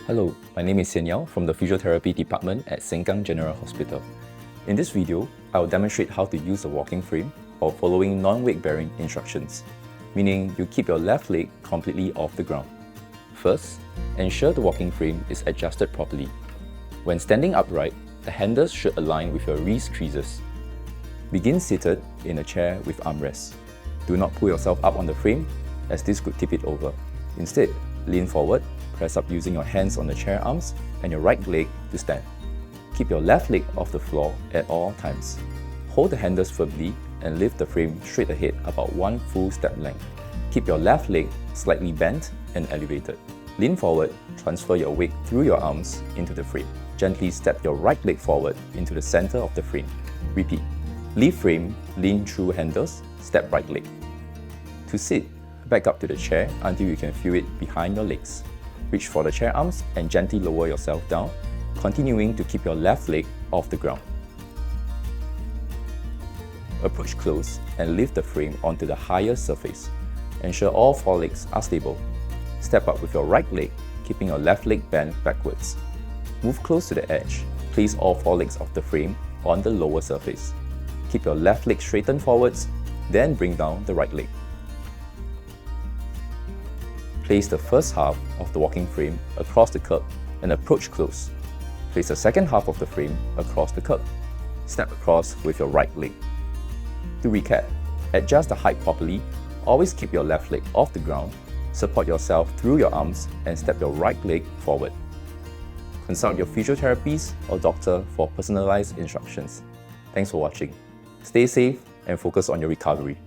Hello, my name is Xian Yao from the Physiotherapy Department at Sengkang General Hospital. In this video, I will demonstrate how to use a walking frame while following non-weight bearing instructions, meaning you keep your left leg completely off the ground. First, ensure the walking frame is adjusted properly. When standing upright, the handles should align with your wrist creases. Begin seated in a chair with armrests. Do not pull yourself up on the frame, as this could tip it over. Instead, lean forward, press up using your hands on the chair arms and your right leg to stand. Keep your left leg off the floor at all times. Hold the handles firmly and lift the frame straight ahead about 1 full step length. Keep your left leg slightly bent and elevated. Lean forward, transfer your weight through your arms into the frame. Gently step your right leg forward into the center of the frame. Repeat. Leave frame, lean through handles, step right leg. To sit, back up to the chair until you can feel it behind your legs. Reach for the chair arms and gently lower yourself down, continuing to keep your left leg off the ground. Approach close and lift the frame onto the higher surface. Ensure all 4 legs are stable. Step up with your right leg, keeping your left leg bent backwards. Move close to the edge. Place all 4 legs of the frame on the lower surface. Keep your left leg straightened forwards, then bring down the right leg. Place the first half of the walking frame across the kerb and approach close. Place the second half of the frame across the kerb. Step across with your right leg. To recap, adjust the height properly, always keep your left leg off the ground, support yourself through your arms and step your right leg forward. Consult your physiotherapist or doctor for personalized instructions. Thanks for watching. Stay safe and focus on your recovery.